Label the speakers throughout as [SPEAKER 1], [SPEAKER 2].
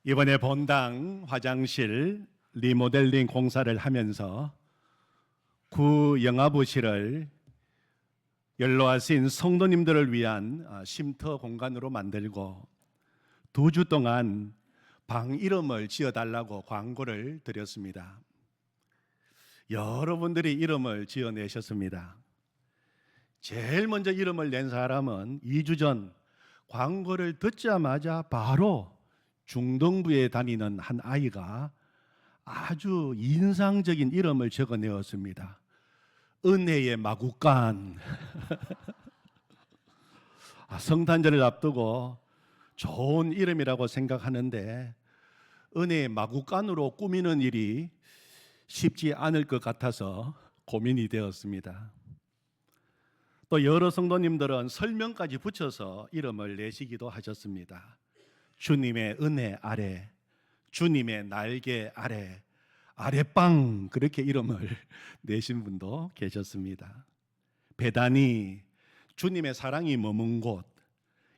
[SPEAKER 1] 이번에 본당 화장실 리모델링 공사를 하면서 구 영화부실을 연로하신 성도님들을 위한 쉼터 공간으로 만들고 2주 동안 방 이름을 지어달라고 광고를 드렸습니다. 여러분들이 이름을 지어내셨습니다. 제일 먼저 이름을 낸 사람은 2주 전 광고를 듣자마자 바로 중등부에 다니는 한 아이가 아주 인상적인 이름을 적어내었습니다. 은혜의 마구간. 성탄절을 앞두고 좋은 이름이라고 생각하는데 은혜의 마구간으로 꾸미는 일이 쉽지 않을 것 같아서 고민이 되었습니다. 또 여러 성도님들은 설명까지 붙여서 이름을 내시기도 하셨습니다. 주님의 은혜 아래, 주님의 날개 아래, 아래빵, 그렇게 이름을 내신 분도 계셨습니다. 베다니, 주님의 사랑이 머문 곳,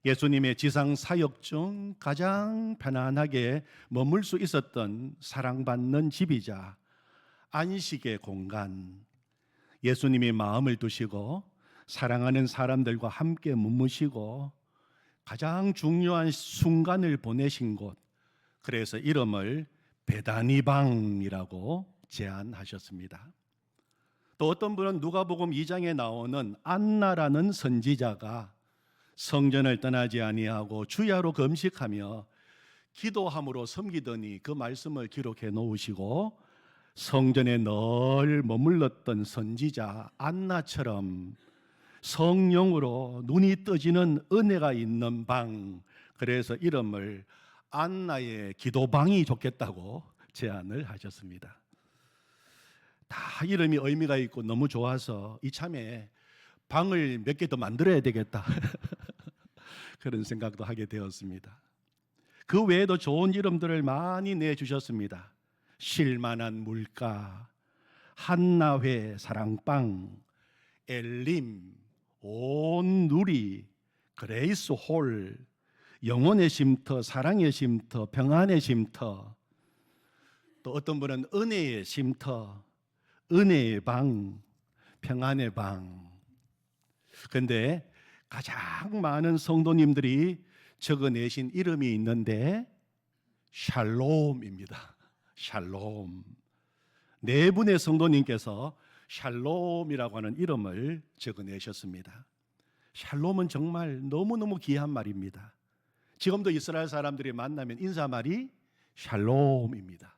[SPEAKER 1] 예수님의 지상 사역 중 가장 편안하게 머물 수 있었던 사랑받는 집이자 안식의 공간, 예수님이 마음을 두시고 사랑하는 사람들과 함께 머무시고 가장 중요한 순간을 보내신 곳, 그래서 이름을 베다니방이라고 제안하셨습니다. 또 어떤 분은 누가복음 2장에 나오는 안나라는 선지자가 성전을 떠나지 아니하고 주야로 금식하며 기도함으로 섬기더니 그 말씀을 기록해 놓으시고 성전에 늘 머물렀던 선지자 안나처럼 성령으로 눈이 떠지는 은혜가 있는 방, 그래서 이름을 안나의 기도방이 좋겠다고 제안을 하셨습니다. 다 이름이 의미가 있고 너무 좋아서 이참에 방을 몇 개 더 만들어야 되겠다 그런 생각도 하게 되었습니다. 그 외에도 좋은 이름들을 많이 내주셨습니다. 쉴만한 물가, 한나회 사랑방, 엘림, 온 누리, 그레이스 홀, 영혼의 쉼터, 사랑의 쉼터, 평안의 쉼터, 또 어떤 분은 은혜의 쉼터, 은혜의 방, 평안의 방. 그런데 가장 많은 성도님들이 적어내신 이름이 있는데 샬롬입니다. 샬롬. 4분의 성도님께서 샬롬이라고 하는 이름을 적어내셨습니다. 샬롬은 정말 너무너무 귀한 말입니다. 지금도 이스라엘 사람들이 만나면 인사말이 샬롬입니다.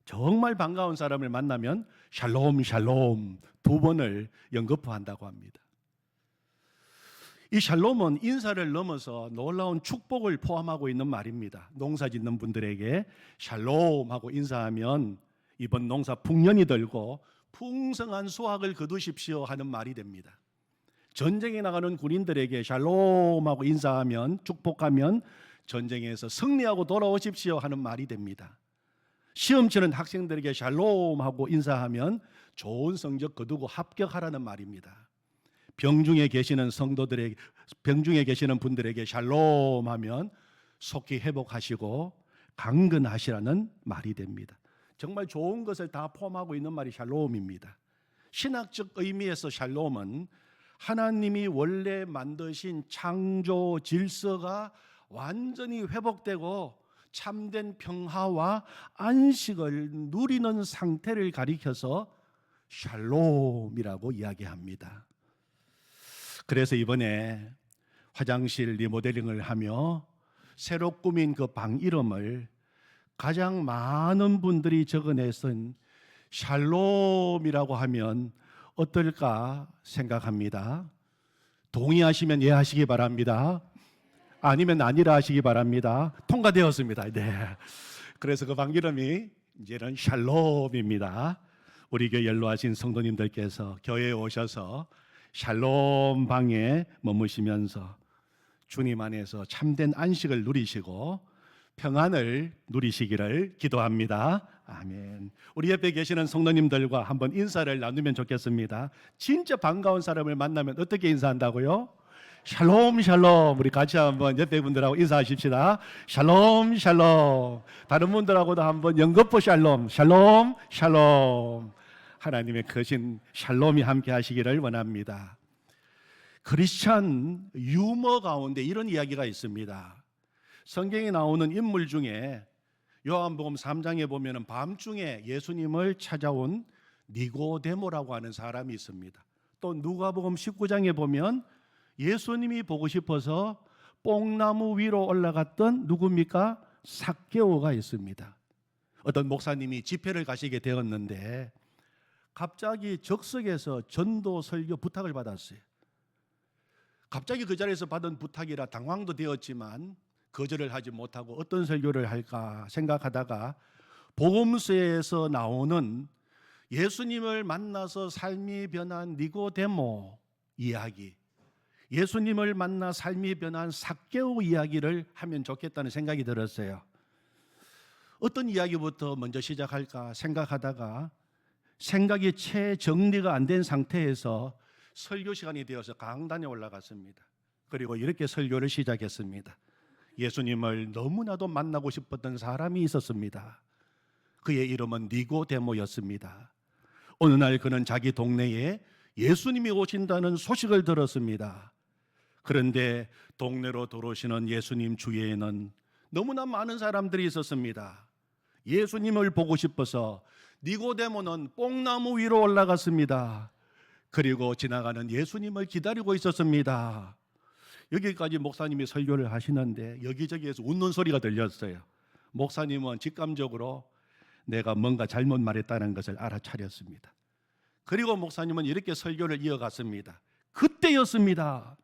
[SPEAKER 1] 정말 반가운 사람을 만나면 샬롬 샬롬 2번을 연거푸한다고 합니다. 이 샬롬은 인사를 넘어서 놀라운 축복을 포함하고 있는 말입니다. 농사 짓는 분들에게 샬롬하고 인사하면 이번 농사 풍년이 들고 풍성한 수확을 거두십시오 하는 말이 됩니다. 전쟁에 나가는 군인들에게 샬롬하고 인사하면, 축복하면 전쟁에서 승리하고 돌아오십시오 하는 말이 됩니다. 시험 치는 학생들에게 샬롬하고 인사하면 좋은 성적 거두고 합격하라는 말입니다. 병중에 계시는 성도들에게, 병중에 계시는 분들에게 샬롬하면 속히 회복하시고 강건하시라는 말이 됩니다. 정말 좋은 것을 다 포함하고 있는 말이 샬롬입니다. 신학적 의미에서 샬롬은 하나님이 원래 만드신 창조 질서가 완전히 회복되고 참된 평화와 안식을 누리는 상태를 가리켜서 샬롬이라고 이야기합니다. 그래서 이번에 화장실 리모델링을 하며 새로 꾸민 그 방 이름을 가장 많은 분들이 적어내선 샬롬이라고 하면 어떨까 생각합니다. 동의하시면 예 하시기 바랍니다. 아니면 아니라 하시기 바랍니다. 통과되었습니다. 네. 그래서 그 방 이름이 이제는 샬롬입니다. 우리 교회 연로하신 성도님들께서 교회에 오셔서 샬롬 방에 머무시면서 주님 안에서 참된 안식을 누리시고 평안을 누리시기를 기도합니다. 아멘. 우리 옆에 계시는 성도님들과 한번 인사를 나누면 좋겠습니다. 진짜 반가운 사람을 만나면 어떻게 인사한다고요? 샬롬 샬롬. 우리 같이 한번 옆에 분들하고 인사하십시다. 샬롬 샬롬. 다른 분들하고도 한번 연거푸 샬롬 샬롬 샬롬. 하나님의 크신 샬롬이 함께 하시기를 원합니다. 크리스찬 유머 가운데 이런 이야기가 있습니다. 성경에 나오는 인물 중에 요한복음 3장에 보면 밤중에 예수님을 찾아온 니고데모라고 하는 사람이 있습니다. 또 누가복음 19장에 보면 예수님이 보고 싶어서 뽕나무 위로 올라갔던 누굽니까? 삭개오가 있습니다. 어떤 목사님이 집회를 가시게 되었는데 갑자기 적석에서 전도 설교 부탁을 받았어요. 갑자기 그 자리에서 받은 부탁이라 당황도 되었지만 거절을 하지 못하고 어떤 설교를 할까 생각하다가 복음서에서 나오는 예수님을 만나서 삶이 변한 니고데모 이야기, 예수님을 만나 삶이 변한 삭개오 이야기를 하면 좋겠다는 생각이 들었어요. 어떤 이야기부터 먼저 시작할까 생각하다가 생각이 채 정리가 안 된 상태에서 설교 시간이 되어서 강단에 올라갔습니다. 그리고 이렇게 설교를 시작했습니다. 예수님을 너무나도 만나고 싶었던 사람이 있었습니다. 그의 이름은 니고데모였습니다. 어느 날 그는 자기 동네에 예수님이 오신다는 소식을 들었습니다. 그런데 동네로 들어오시는 예수님 주위에는 너무나 많은 사람들이 있었습니다. 예수님을 보고 싶어서 니고데모는 뽕나무 위로 올라갔습니다. 그리고 지나가는 예수님을 기다리고 있었습니다. 여기까지 목사님이 설교를 하시는데 여기저기에서 웃는 소리가 들렸어요. 목사님은 직감적으로 내가 뭔가 잘못 말했다는 것을 알아차렸습니다. 그리고 목사님은 이렇게 설교를 이어갔습니다. 그때였습니다.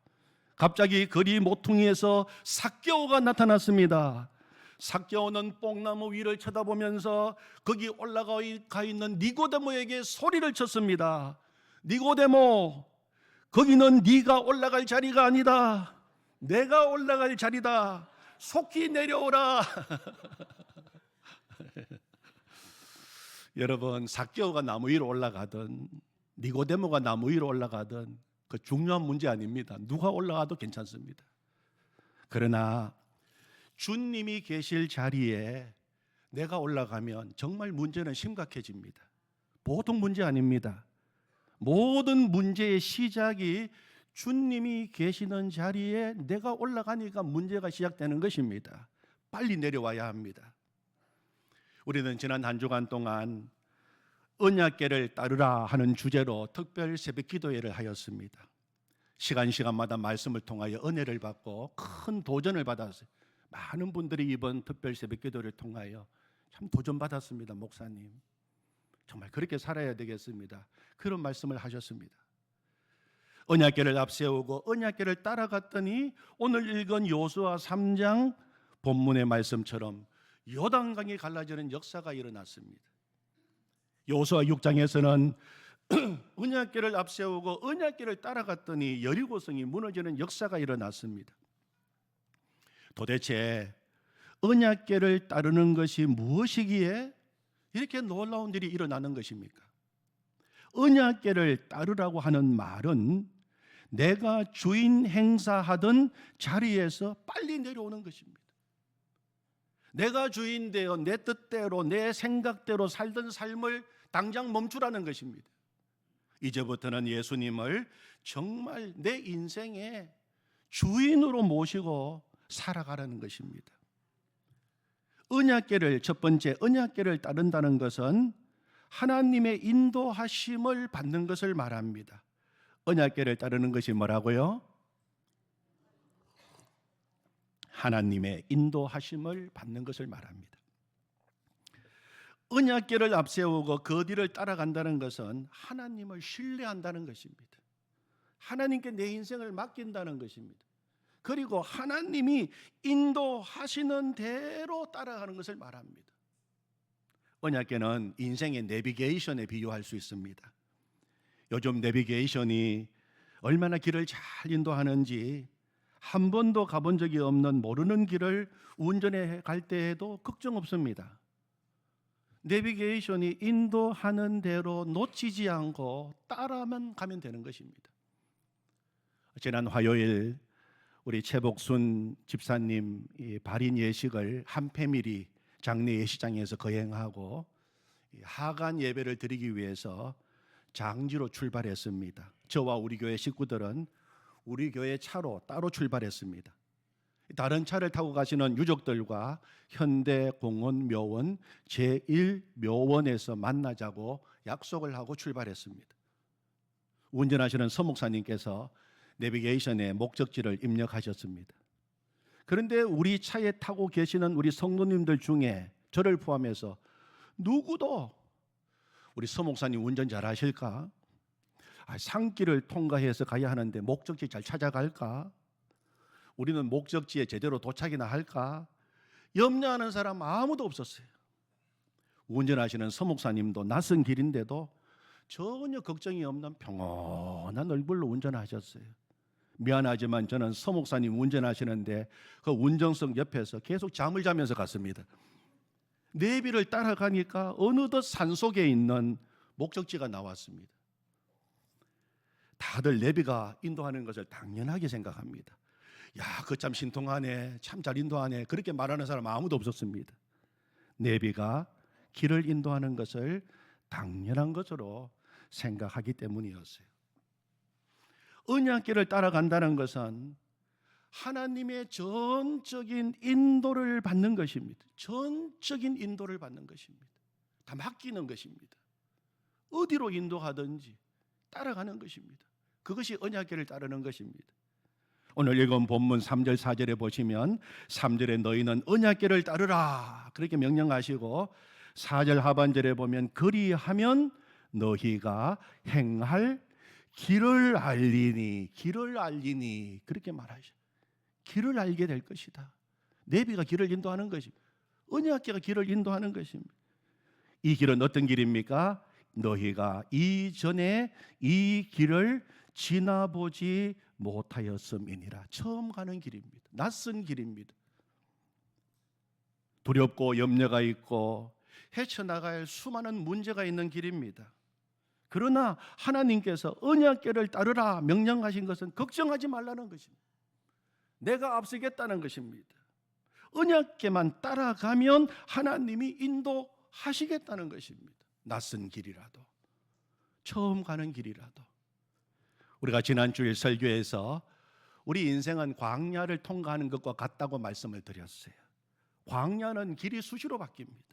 [SPEAKER 1] 갑자기 거리 모퉁이에서 삭개오가 나타났습니다. 삭개오는 뽕나무 위를 쳐다보면서 거기 올라가 있는 니고데모에게 소리를 쳤습니다. 니고데모, 거기는 네가 올라갈 자리가 아니다. 내가 올라갈 자리다. 속히 내려오라. 여러분, 삭개오가 나무 위로 올라가든 니고데모가 나무 위로 올라가든 그 중요한 문제 아닙니다. 누가 올라가도 괜찮습니다. 그러나 주님이 계실 자리에 내가 올라가면 정말 문제는 심각해집니다. 보통 문제 아닙니다. 모든 문제의 시작이 주님이 계시는 자리에 내가 올라가니까 문제가 시작되는 것입니다. 빨리 내려와야 합니다. 우리는 지난 한 주간 동안 언약궤를 따르라 하는 주제로 특별 새벽 기도회를 하였습니다. 시간마다 말씀을 통하여 은혜를 받고 큰 도전을 받았어요. 많은 분들이 이번 특별 새벽 기도를 통하여 참 도전받았습니다. 목사님, 정말 그렇게 살아야 되겠습니다. 그런 말씀을 하셨습니다. 언약궤를 앞세우고 언약궤를 따라갔더니 오늘 읽은 여호수아 3장 본문의 말씀처럼 요단강이 갈라지는 역사가 일어났습니다. 여호수아 6장에서는 언약궤를 앞세우고 언약궤를 따라갔더니 여리고성이 무너지는 역사가 일어났습니다. 도대체 언약궤를 따르는 것이 무엇이기에 이렇게 놀라운 일이 일어나는 것입니까? 언약궤를 따르라고 하는 말은 내가 주인 행사하던 자리에서 빨리 내려오는 것입니다. 내가 주인 되어 내 뜻대로 내 생각대로 살던 삶을 당장 멈추라는 것입니다. 이제부터는 예수님을 정말 내 인생의 주인으로 모시고 살아가라는 것입니다. 언약궤를, 첫 번째 언약궤를 따른다는 것은 하나님의 인도하심을 받는 것을 말합니다. 언약궤를 따르는 것이 뭐라고요? 하나님의 인도하심을 받는 것을 말합니다. 언약궤를 앞세우고 그 뒤를 따라간다는 것은 하나님을 신뢰한다는 것입니다. 하나님께 내 인생을 맡긴다는 것입니다. 그리고 하나님이 인도하시는 대로 따라가는 것을 말합니다. 언약궤는 인생의 내비게이션에 비유할 수 있습니다. 요즘 내비게이션이 얼마나 길을 잘 인도하는지 한 번도 가본 적이 없는 모르는 길을 운전해 갈 때에도 걱정 없습니다. 내비게이션이 인도하는 대로 놓치지 않고 따라만 가면 되는 것입니다. 지난 화요일 우리 최복순 집사님 발인 예식을 한 패밀리 장례 예식장에서 거행하고 하간 예배를 드리기 위해서 장지로 출발했습니다. 저와 우리 교회 식구들은 우리 교회 차로 따로 출발했습니다. 다른 차를 타고 가시는 유족들과 현대공원 묘원 제1묘원에서 만나자고 약속을 하고 출발했습니다. 운전하시는 서목사님께서 내비게이션에 목적지를 입력하셨습니다. 그런데 우리 차에 타고 계시는 우리 성도님들 중에 저를 포함해서 누구도 우리 서목사님 운전 잘하실까? 산길을 통과해서 가야 하는데 목적지 잘 찾아갈까? 우리는 목적지에 제대로 도착이나 할까? 염려하는 사람 아무도 없었어요. 운전하시는 서목사님도 낯선 길인데도 전혀 걱정이 없는 평온한 얼굴로 운전하셨어요. 미안하지만 저는 서목사님 운전하시는데 그 운전석 옆에서 계속 잠을 자면서 갔습니다. 내비를 따라가니까 어느덧 산속에 있는 목적지가 나왔습니다. 다들 내비가 인도하는 것을 당연하게 생각합니다. 야, 그 참 신통하네, 참 잘 인도하네, 그렇게 말하는 사람 아무도 없었습니다. 내비가 길을 인도하는 것을 당연한 것으로 생각하기 때문이었어요. 언약길을 따라간다는 것은 하나님의 전적인 인도를 받는 것입니다. 전적인 인도를 받는 것입니다. 다 맡기는 것입니다. 어디로 인도하든지 따라가는 것입니다. 그것이 언약길을 따르는 것입니다. 오늘 읽은 본문 3절 4절에 보시면 3절에 너희는 언약길을 따르라 그렇게 명령하시고 4절 하반절에 보면 그리하면 너희가 행할 길을 알리니 그렇게 말하셔. 길을 알게 될 것이다. 내비가 길을 인도하는 것입니다. 언약궤가 길을 인도하는 것입니다. 이 길은 어떤 길입니까? 너희가 이전에 이 길을 지나보지 못하였음이니라. 처음 가는 길입니다. 낯선 길입니다. 두렵고 염려가 있고 헤쳐나갈 수많은 문제가 있는 길입니다. 그러나 하나님께서 언약궤를 따르라 명령하신 것은 걱정하지 말라는 것입니다. 내가 앞서겠다는 것입니다. 언약궤만 따라가면 하나님이 인도하시겠다는 것입니다. 낯선 길이라도, 처음 가는 길이라도. 우리가 지난주일 설교에서 우리 인생은 광야를 통과하는 것과 같다고 말씀을 드렸어요. 광야는 길이 수시로 바뀝니다.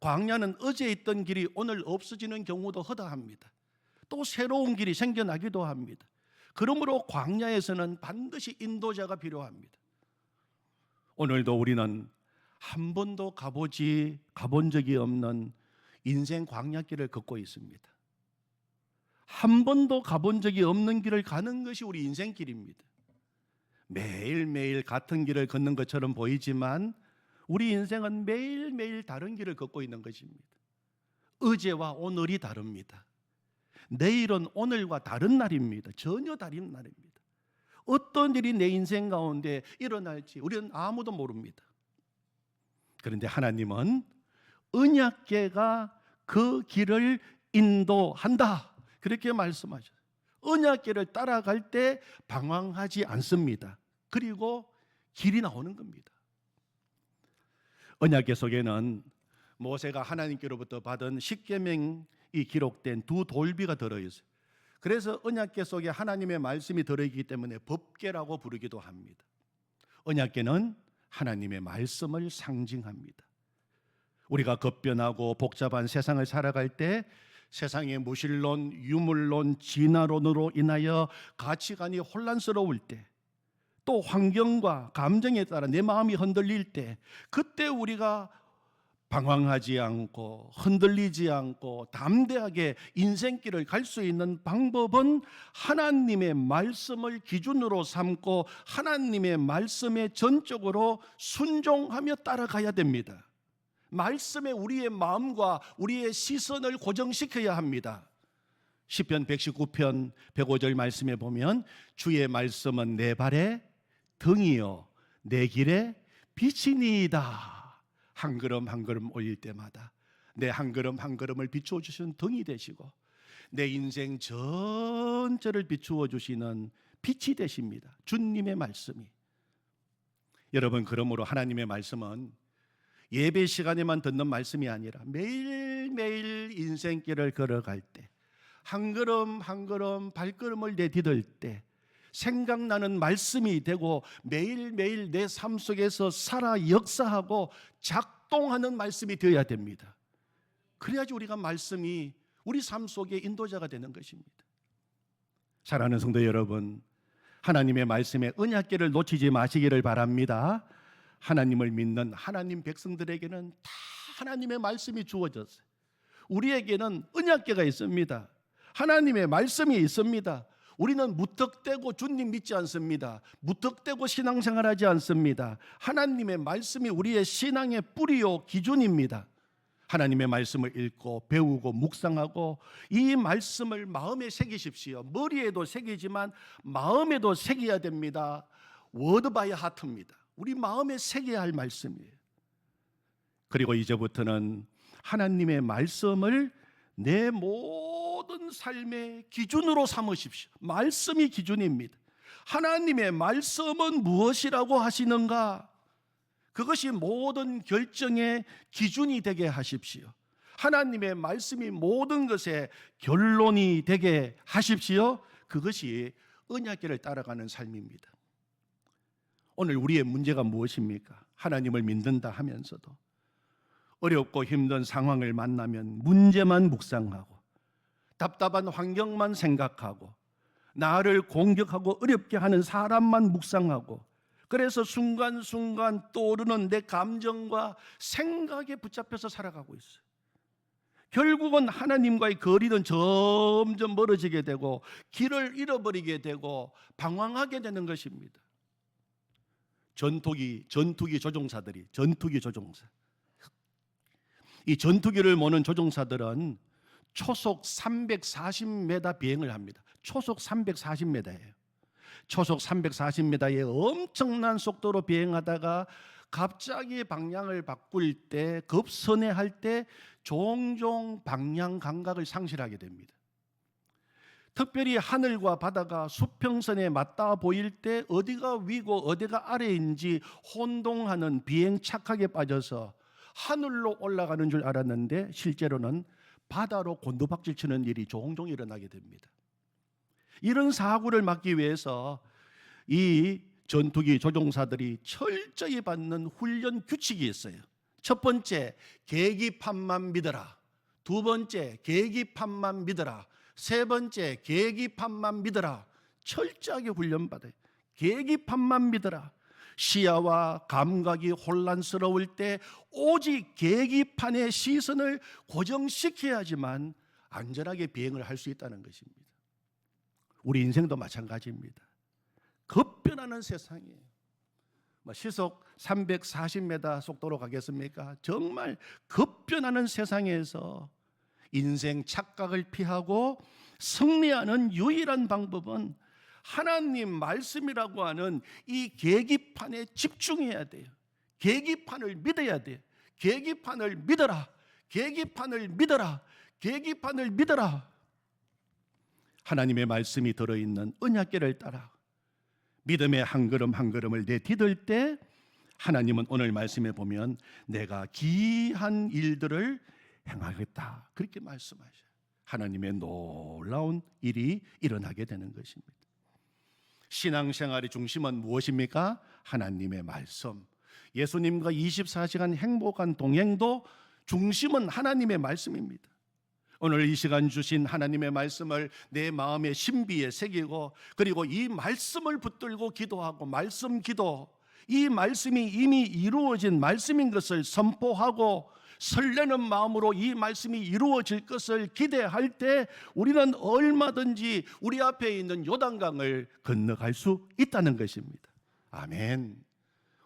[SPEAKER 1] 광야는 어제 있던 길이 오늘 없어지는 경우도 허다합니다. 또 새로운 길이 생겨나기도 합니다. 그러므로 광야에서는 반드시 인도자가 필요합니다. 오늘도 우리는 한 번도 가본 적이 없는 인생 광야길을 걷고 있습니다. 한 번도 가본 적이 없는 길을 가는 것이 우리 인생길입니다. 매일매일 같은 길을 걷는 것처럼 보이지만 우리 인생은 매일매일 다른 길을 걷고 있는 것입니다. 어제와 오늘이 다릅니다. 내일은 오늘과 다른 날입니다. 전혀 다른 날입니다. 어떤 일이 내 인생 가운데 일어날지 우리는 아무도 모릅니다. 그런데 하나님은 언약궤가 그 길을 인도한다 그렇게 말씀하셨어요. 언약궤를 따라갈 때 방황하지 않습니다. 그리고 길이 나오는 겁니다. 언약궤 속에는 모세가 하나님께로부터 받은 십계명이 기록된 두 돌비가 들어있어요. 그래서 언약궤 속에 하나님의 말씀이 들어있기 때문에 법궤라고 부르기도 합니다. 언약궤는 하나님의 말씀을 상징합니다. 우리가 급변하고 복잡한 세상을 살아갈 때 세상의 무신론, 유물론, 진화론으로 인하여 가치관이 혼란스러울 때, 또 환경과 감정에 따라 내 마음이 흔들릴 때, 그때 우리가 방황하지 않고 흔들리지 않고 담대하게 인생길을 갈 수 있는 방법은 하나님의 말씀을 기준으로 삼고 하나님의 말씀에 전적으로 순종하며 따라가야 됩니다. 말씀에 우리의 마음과 우리의 시선을 고정시켜야 합니다. 시편 119편 105절 말씀에 보면 주의 말씀은 내 발의 등이요 내 길의 빛이니이다. 한 걸음 한 걸음 올릴 때마다 내 한 걸음 한 걸음을 비추어 주시는 등이 되시고 내 인생 전체를 비추어 주시는 빛이 되십니다. 주님의 말씀이. 여러분, 그러므로 하나님의 말씀은 예배 시간에만 듣는 말씀이 아니라 매일매일 인생길을 걸어갈 때, 한 걸음 한 걸음 발걸음을 내디딜 때 생각나는 말씀이 되고 매일매일 내 삶 속에서 살아 역사하고 작동하는 말씀이 되어야 됩니다. 그래야지 우리가 말씀이 우리 삶 속에 인도자가 되는 것입니다. 사랑하는 성도 여러분, 하나님의 말씀에 언약궤를 놓치지 마시기를 바랍니다. 하나님을 믿는 하나님 백성들에게는 다 하나님의 말씀이 주어졌어요. 우리에게는 언약궤가 있습니다. 하나님의 말씀이 있습니다. 우리는 무턱대고 주님 믿지 않습니다. 무턱대고 신앙생활하지 않습니다. 하나님의 말씀이 우리의 신앙의 뿌리요 기준입니다. 하나님의 말씀을 읽고 배우고 묵상하고 이 말씀을 마음에 새기십시오. 머리에도 새기지만 마음에도 새겨야 됩니다. 워드 바이 하트입니다. 우리 마음에 새겨야 할 말씀이에요. 그리고 이제부터는 하나님의 말씀을 내 모든 삶의 기준으로 삼으십시오. 말씀이 기준입니다. 하나님의 말씀은 무엇이라고 하시는가? 그것이 모든 결정의 기준이 되게 하십시오. 하나님의 말씀이 모든 것의 결론이 되게 하십시오. 그것이 언약궤를 따라가는 삶입니다. 오늘 우리의 문제가 무엇입니까? 하나님을 믿는다 하면서도 어렵고 힘든 상황을 만나면 문제만 묵상하고 답답한 환경만 생각하고 나를 공격하고 어렵게 하는 사람만 묵상하고 그래서 순간순간 떠오르는 내 감정과 생각에 붙잡혀서 살아가고 있어요. 결국은 하나님과의 거리는 점점 멀어지게 되고 길을 잃어버리게 되고 방황하게 되는 것입니다. 전투기 조종사 이 전투기를 모는 조종사들은 초속 340m 비행을 합니다. 초속 340m예요. 초속 340m의 엄청난 속도로 비행하다가 갑자기 방향을 바꿀 때 급선회할 때 종종 방향 감각을 상실하게 됩니다. 특별히 하늘과 바다가 수평선에 맞닿아 보일 때 어디가 위고 어디가 아래인지 혼동하는 비행 착각에 빠져서 하늘로 올라가는 줄 알았는데 실제로는 바다로 곤두박질 치는 일이 종종 일어나게 됩니다. 이런 사고를 막기 위해서 이 전투기 조종사들이 철저히 받는 훈련 규칙이 있어요. 첫 번째, 계기판만 믿어라. 두 번째, 계기판만 믿어라. 세 번째, 계기판만 믿어라. 철저하게 훈련받아요. 계기판만 믿어라. 시야와 감각이 혼란스러울 때 오직 계기판의 시선을 고정시켜야지만 안전하게 비행을 할 수 있다는 것입니다. 우리 인생도 마찬가지입니다. 급변하는 세상이에요. 시속 340m 속도로 가겠습니까? 정말 급변하는 세상에서 인생 착각을 피하고 승리하는 유일한 방법은 하나님 말씀이라고 하는 이 계기판에 집중해야 돼요. 계기판을 믿어야 돼요. 계기판을 믿어라. 계기판을 믿어라. 계기판을 믿어라. 하나님의 말씀이 들어있는 언약궤를 따라 믿음의 한 걸음 한 걸음을 내디딜 때 하나님은 오늘 말씀에 보면 내가 기이한 일들을 행하겠다 그렇게 말씀하셔요. 하나님의 놀라운 일이 일어나게 되는 것입니다. 신앙생활의 중심은 무엇입니까? 하나님의 말씀. 예수님과 24시간 행복한 동행도 중심은 하나님의 말씀입니다. 오늘 이 시간 주신 하나님의 말씀을 내 마음의 신비에 새기고 그리고 이 말씀을 붙들고 기도하고 말씀 기도, 이 말씀이 이미 이루어진 말씀인 것을 선포하고 설레는 마음으로 이 말씀이 이루어질 것을 기대할 때 우리는 얼마든지 우리 앞에 있는 요단강을 건너갈 수 있다는 것입니다. 아멘.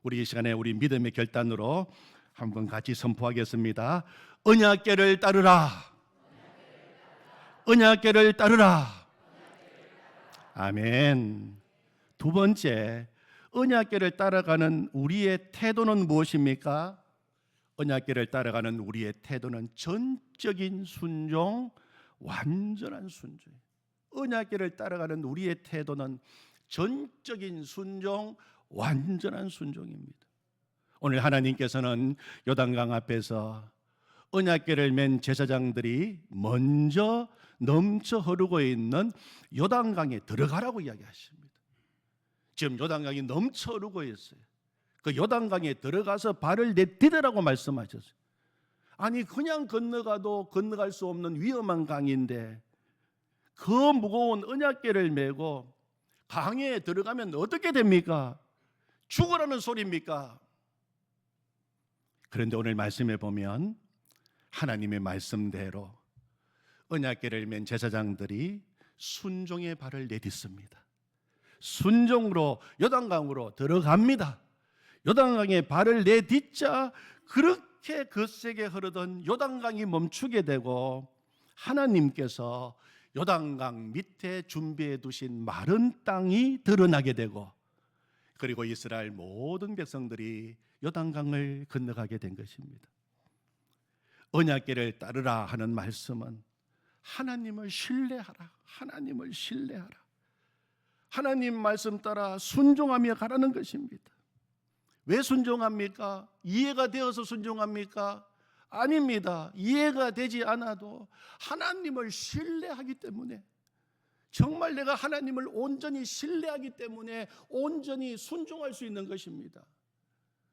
[SPEAKER 1] 우리 이 시간에 우리 믿음의 결단으로 한번 같이 선포하겠습니다. 언약궤를 따르라. 언약궤를 따르라. 아멘. 두 번째, 언약궤를 따라가는 우리의 태도는 무엇입니까? 언약궤를 따라가는 우리의 태도는 전적인 순종, 완전한 순종. 언약궤를 따라가는 우리의 태도는 전적인 순종, 완전한 순종입니다. 오늘 하나님께서는 요단강 앞에서 언약궤를 맨 제사장들이 먼저 넘쳐 흐르고 있는 요단강에 들어가라고 이야기하십니다. 지금 요단강이 넘쳐 흐르고 있어요. 그 요단강에 들어가서 발을 내디디라고 말씀하셨어요. 아니 그냥 건너가도 건너갈 수 없는 위험한 강인데 그 무거운 언약궤를 메고 강에 들어가면 어떻게 됩니까? 죽으라는 소리입니까? 그런데 오늘 말씀에 보면 하나님의 말씀대로 언약궤를 맨 제사장들이 순종의 발을 내딛습니다. 순종으로 요단강으로 들어갑니다. 요단강에 발을 내딛자 그렇게 거세게 흐르던 요단강이 멈추게 되고 하나님께서 요단강 밑에 준비해 두신 마른 땅이 드러나게 되고 그리고 이스라엘 모든 백성들이 요단강을 건너가게 된 것입니다. 언약궤를 따르라 하는 말씀은 하나님을 신뢰하라, 하나님을 신뢰하라, 하나님 말씀 따라 순종하며 가라는 것입니다. 왜 순종합니까? 이해가 되어서 순종합니까? 아닙니다. 이해가 되지 않아도 하나님을 신뢰하기 때문에, 정말 내가 하나님을 온전히 신뢰하기 때문에 온전히 순종할 수 있는 것입니다.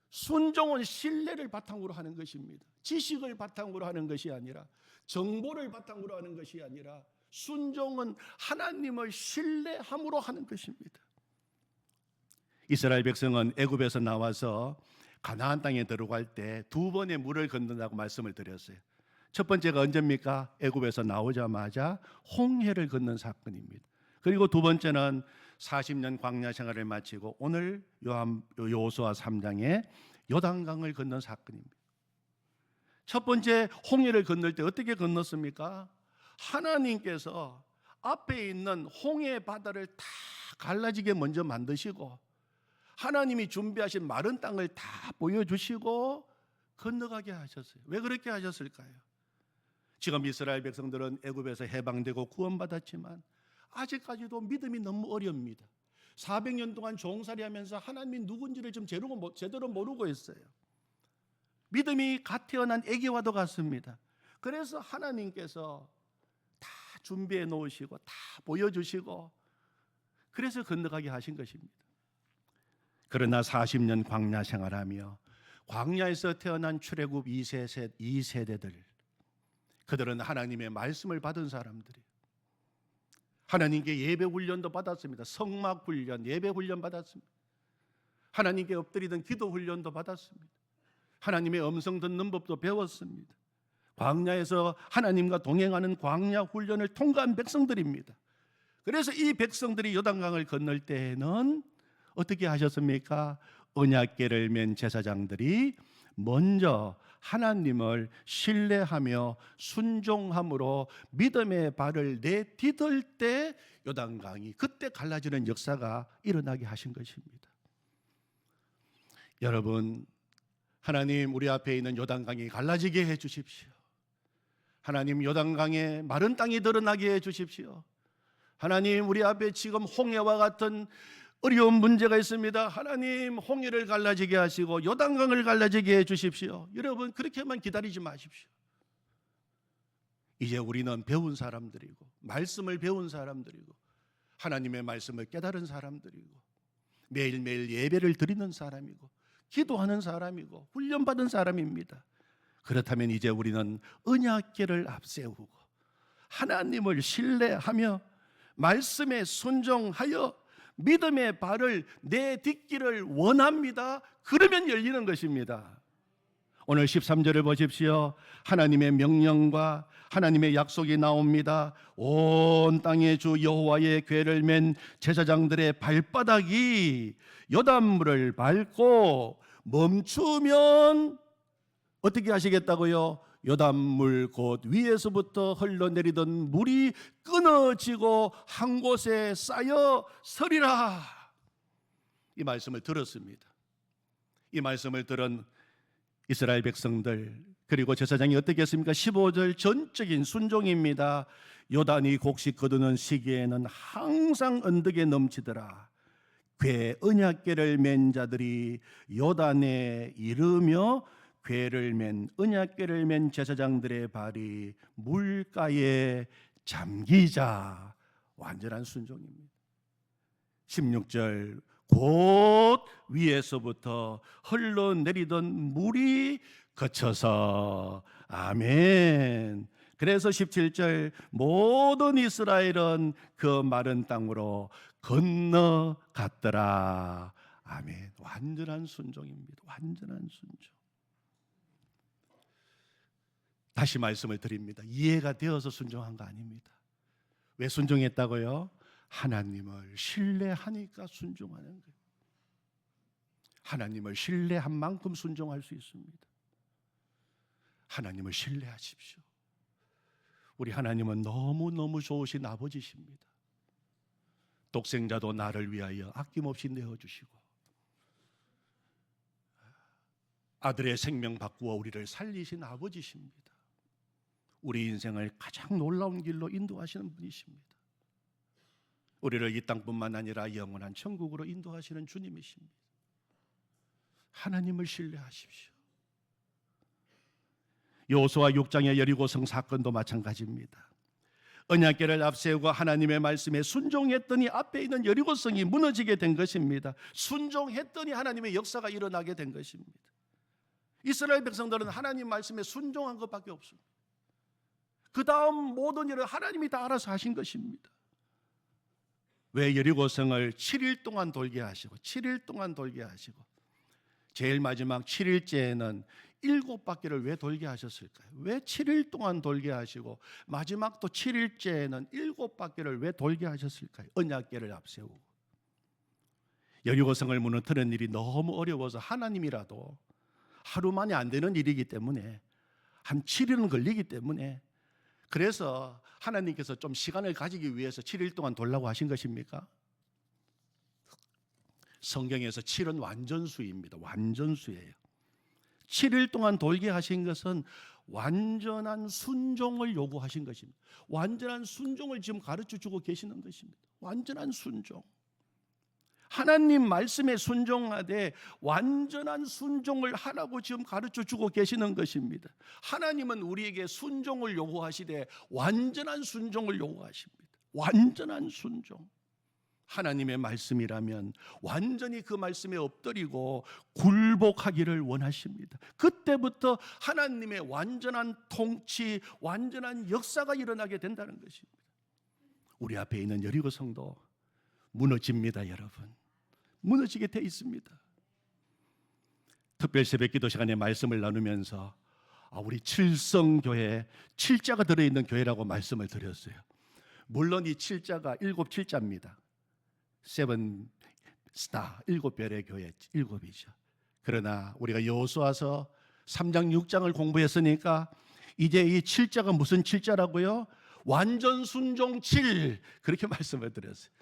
[SPEAKER 1] 순종은 신뢰를 바탕으로 하는 것입니다. 지식을 바탕으로 하는 것이 아니라, 정보를 바탕으로 하는 것이 아니라, 순종은 하나님을 신뢰함으로 하는 것입니다. 이스라엘 백성은 애굽에서 나와서 가나안 땅에 들어갈 때 두 번의 물을 건넌다고 말씀을 드렸어요. 첫 번째가 언제입니까? 애굽에서 나오자마자 홍해를 건넌 사건입니다. 그리고 두 번째는 40년 광야 생활을 마치고 오늘 여호수아 3장에 요단강을 건넌 사건입니다. 첫 번째 홍해를 건널 때 어떻게 건넜습니까? 하나님께서 앞에 있는 홍해 바다를 다 갈라지게 먼저 만드시고 하나님이 준비하신 마른 땅을 다 보여주시고 건너가게 하셨어요. 왜 그렇게 하셨을까요? 지금 이스라엘 백성들은 애굽에서 해방되고 구원받았지만 아직까지도 믿음이 너무 어렵니다. 400년 동안 종살이하면서 하나님이 누군지를 좀 제대로 모르고 있어요. 믿음이 갓 태어난 아기와도 같습니다. 그래서 하나님께서 다 준비해 놓으시고 다 보여주시고 그래서 건너가게 하신 것입니다. 그러나 40년 광야 생활하며 광야에서 태어난 출애굽 2세대들, 그들은 하나님의 말씀을 받은 사람들이에요. 하나님께 예배 훈련도 받았습니다. 성막 훈련, 예배 훈련 받았습니다. 하나님께 엎드리던 기도 훈련도 받았습니다. 하나님의 음성 듣는 법도 배웠습니다. 광야에서 하나님과 동행하는 광야 훈련을 통과한 백성들입니다. 그래서 이 백성들이 요단강을 건널 때에는 어떻게 하셨습니까? 언약궤를 맨 제사장들이 먼저 하나님을 신뢰하며 순종함으로 믿음의 발을 내디딜 때 요단강이 그때 갈라지는 역사가 일어나게 하신 것입니다. 여러분, 하나님 우리 앞에 있는 요단강이 갈라지게 해 주십시오. 하나님 요단강에 마른 땅이 드러나게 해 주십시오. 하나님 우리 앞에 지금 홍해와 같은 어려운 문제가 있습니다. 하나님 홍해를 갈라지게 하시고 요단강을 갈라지게 해 주십시오. 여러분 그렇게만 기다리지 마십시오. 이제 우리는 배운 사람들이고 말씀을 배운 사람들이고 하나님의 말씀을 깨달은 사람들이고 매일매일 예배를 드리는 사람이고 기도하는 사람이고 훈련받은 사람입니다. 그렇다면 이제 우리는 언약궤를 앞세우고 하나님을 신뢰하며 말씀에 순종하여 믿음의 발을 내딛기를 원합니다. 그러면 열리는 것입니다. 오늘 13절을 보십시오. 하나님의 명령과 하나님의 약속이 나옵니다. 온 땅의 주 여호와의 궤를 맨 제사장들의 발바닥이 요단물을 밟고 멈추면 어떻게 하시겠다고요? 요단물 곧 위에서부터 흘러내리던 물이 끊어지고 한 곳에 쌓여 서리라. 이 말씀을 들었습니다. 이 말씀을 들은 이스라엘 백성들 그리고 제사장이 어떻게 했습니까? 15절 전적인 순종입니다. 요단이 곡식 거두는 시기에는 항상 언덕에 넘치더라. 궤 언약궤를 맨 자들이 요단에 이르며 궤를 맨 언약궤를 맨 제사장들의 발이 물가에 잠기자. 완전한 순종입니다. 16절 곧 위에서부터 흘러내리던 물이 그쳐서 아멘. 그래서 17절 모든 이스라엘은 그 마른 땅으로 건너갔더라. 아멘. 완전한 순종입니다. 완전한 순종. 다시 말씀을 드립니다. 이해가 되어서 순종한 거 아닙니다. 왜 순종했다고요? 하나님을 신뢰하니까 순종하는 거예요. 하나님을 신뢰한 만큼 순종할 수 있습니다. 하나님을 신뢰하십시오. 우리 하나님은 너무너무 좋으신 아버지십니다. 독생자도 나를 위하여 아낌없이 내어주시고 아들의 생명 바꾸어 우리를 살리신 아버지십니다. 우리 인생을 가장 놀라운 길로 인도하시는 분이십니다. 우리를 이 땅뿐만 아니라 영원한 천국으로 인도하시는 주님이십니다. 하나님을 신뢰하십시오. 여호수아 6장의 여리고성 사건도 마찬가지입니다. 언약궤를 앞세우고 하나님의 말씀에 순종했더니 앞에 있는 여리고성이 무너지게 된 것입니다. 순종했더니 하나님의 역사가 일어나게 된 것입니다. 이스라엘 백성들은 하나님 말씀에 순종한 것밖에 없습니다. 그 다음 모든 일을 하나님이 다 알아서 하신 것입니다. 왜 여리고성을 7일 동안 돌게 하시고 7일 동안 돌게 하시고 제일 마지막 7일째에는 7바퀴를 왜 돌게 하셨을까요? 왜 7일 동안 돌게 하시고 마지막 또 7일째에는 7바퀴를 왜 돌게 하셨을까요? 언약궤를 앞세우고 여리고성을 무너뜨리는 일이 너무 어려워서 하나님이라도 하루 만에 안 되는 일이기 때문에 한 7일은 걸리기 때문에 그래서 하나님께서 좀 시간을 가지기 위해서 7일 동안 돌라고 하신 것입니까? 성경에서 7은 완전수입니다. 완전수예요. 7일 동안 돌게 하신 것은 완전한 순종을 요구하신 것입니다. 완전한 순종을 지금 가르쳐주고 계시는 것입니다. 완전한 순종. 하나님 말씀에 순종하되 완전한 순종을 하라고 지금 가르쳐주고 계시는 것입니다. 하나님은 우리에게 순종을 요구하시되 완전한 순종을 요구하십니다. 완전한 순종. 하나님의 말씀이라면 완전히 그 말씀에 엎드리고 굴복하기를 원하십니다. 그때부터 하나님의 완전한 통치, 완전한 역사가 일어나게 된다는 것입니다. 우리 앞에 있는 여리고성도 무너집니다, 여러분. 무너지게 돼 있습니다. 특별 새벽 기도 시간에 말씀을 나누면서 우리 칠성교회 7자가 들어있는 교회라고 말씀을 드렸어요. 물론 이 7자가 7자입니다. 7스타 7별의 교회 7이죠. 그러나 우리가 여호수아서 3장 6장을 공부했으니까 이제 이 7자가 무슨 7자라고요? 완전 순종 7 그렇게 말씀을 드렸어요.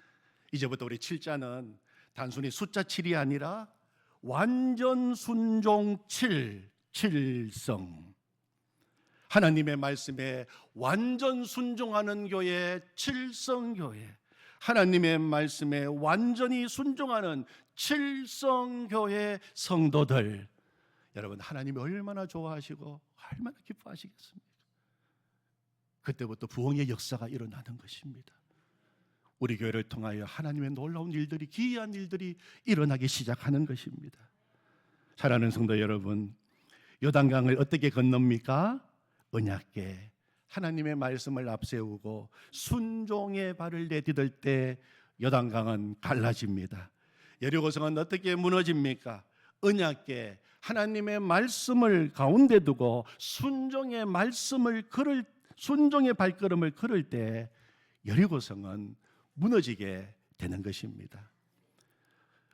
[SPEAKER 1] 이제부터 우리 7자는 단순히 숫자 7이 아니라 완전 순종 7, 7성. 하나님의 말씀에 완전 순종하는 교회 7성교회, 하나님의 말씀에 완전히 순종하는 7성교회 성도들, 여러분 하나님이 얼마나 좋아하시고 얼마나 기뻐하시겠습니까? 그때부터 부흥의 역사가 일어나는 것입니다. 우리 교회를 통하여 하나님의 놀라운 일들이, 기이한 일들이 일어나기 시작하는 것입니다. 사랑하는 성도 여러분, 요단강을 어떻게 건넙니까? 언약궤, 하나님의 말씀을 앞세우고 순종의 발을 내디딜 때 요단강은 갈라집니다. 여리고성은 어떻게 무너집니까? 언약궤, 하나님의 말씀을 가운데 두고 순종의 발걸음을 걸을 때 여리고성은 무너지게 되는 것입니다.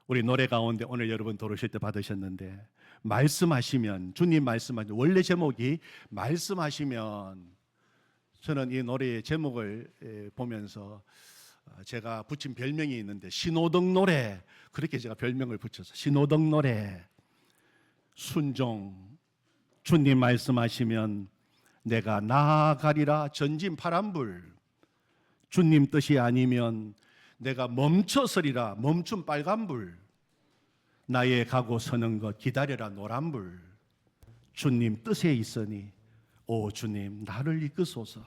[SPEAKER 1] 우리 노래 가운데 오늘 여러분 들으실 때 받으셨는데, 말씀하시면, 주님 말씀하시면, 원래 제목이 말씀하시면, 저는 이 노래의 제목을 보면서 제가 붙인 별명이 있는데 신호등 노래, 그렇게 제가 별명을 붙여서 신호등 노래. 순종, 주님 말씀하시면 내가 나아가리라 전진 파란불. 주님 뜻이 아니면 내가 멈춰서리라. 멈춘 빨간불. 나의 가고 서는 것 기다려라. 노란불. 주님 뜻에 있으니 오 주님 나를 이끄소서.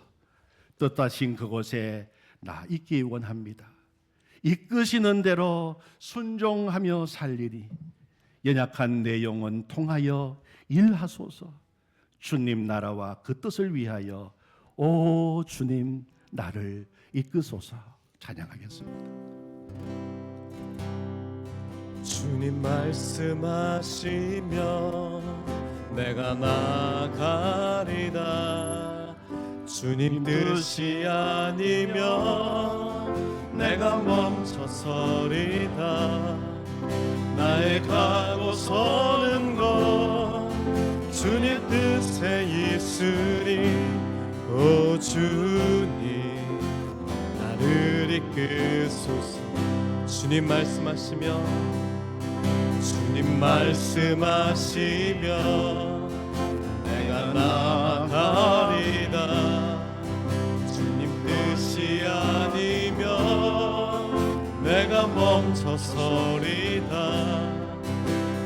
[SPEAKER 1] 뜻하신 그곳에 나 있기 원합니다. 이끄시는 대로 순종하며 살리니 연약한 내 영혼 통하여 일하소서. 주님 나라와 그 뜻을 위하여 오 주님 나를 이끄소서. 찬양하겠습니다.
[SPEAKER 2] 주님 말씀하시면 내가 나가리다. 주님 뜻이 아니면 내가 멈춰서리다. 나의 가고 서는 것 주님 뜻에 있으니 오 주님 나를 이끄소서. 주님 말씀하시면 내가 나가리다. 주님 뜻이 아니면 내가 멈춰서리다.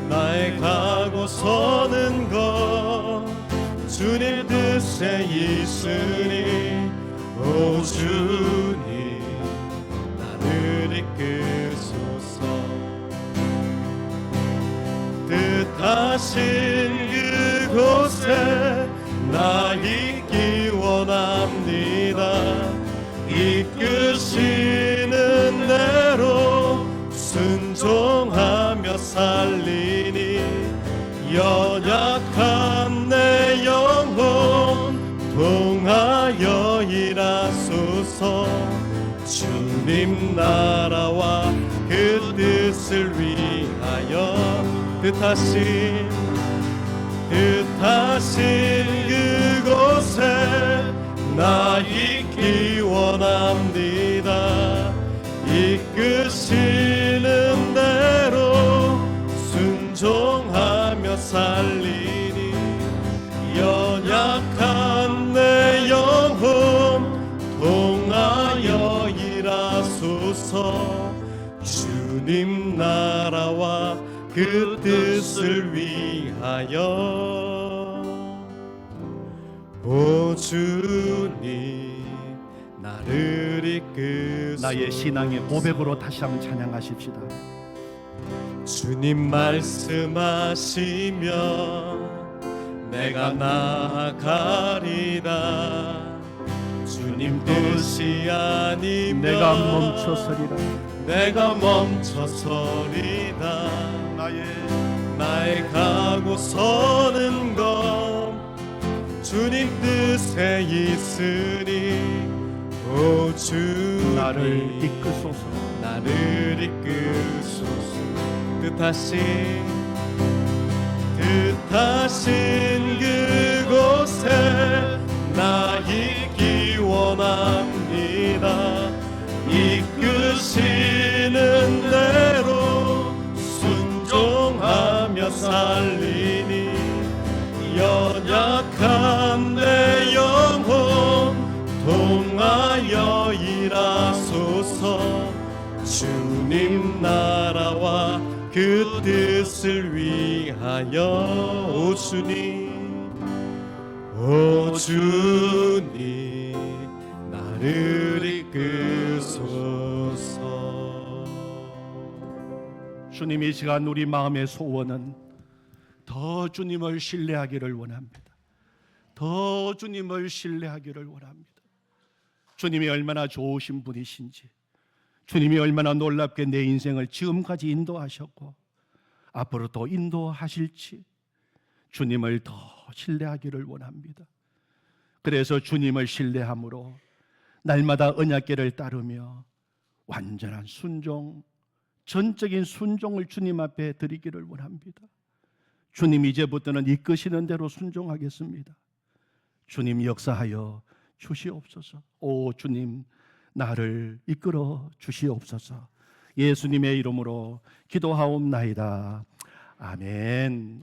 [SPEAKER 2] 나의 가고 서는 것 주님 뜻에 있으니 오 주님 나를 이끄소서. 뜻하신 그곳에 나 있기 원합니다. 이끄시는 대로 순종하며 살리니 연약한 내 영혼 통하여 일하소서. 주님 나라와 그 뜻을 위하여 뜻하신 그곳에 나 있기 원합니다. 이끄시는 대로 순종하며 살리니 연약한 내 영혼 통하여 일하소서. 주님 나라와 그 뜻을 위하여 오 주님 나를 이끄소서.
[SPEAKER 1] 나의 신앙의 고백으로 다시 한번 찬양하십시다.
[SPEAKER 2] 주님 말씀하시면 내가 나가리다. 주님 뜻이 아니면 내가 멈춰서리다. 나의 가고 서는 것 주님 뜻에 있으니 오 주님
[SPEAKER 1] 나를 이끄소서.
[SPEAKER 2] 나를 이끄소서. 뜻하신 그곳에 나 있기 원합니다. 이끄시는 대로 순종하며 살리니 연약한 내 영혼 통하여 일하소서. 주님 나라와 그 뜻을 위하여 오 주님 나를 이끄소서.
[SPEAKER 1] 주님 이 시간 우리 마음의 소원은 더 주님을 신뢰하기를 원합니다. 더 주님을 신뢰하기를 원합니다. 주님이 얼마나 좋으신 분이신지, 주님이 얼마나 놀랍게 내 인생을 지금까지 인도하셨고 앞으로도 인도하실지 주님을 더 신뢰하기를 원합니다. 그래서 주님을 신뢰함으로 날마다 언약궤를 따르며 완전한 순종, 전적인 순종을 주님 앞에 드리기를 원합니다. 주님 이제부터는 이끄시는 대로 순종하겠습니다. 주님 역사하여 주시옵소서. 오 주님 나를 이끌어 주시옵소서. 예수님의 이름으로 기도하옵나이다. 아멘.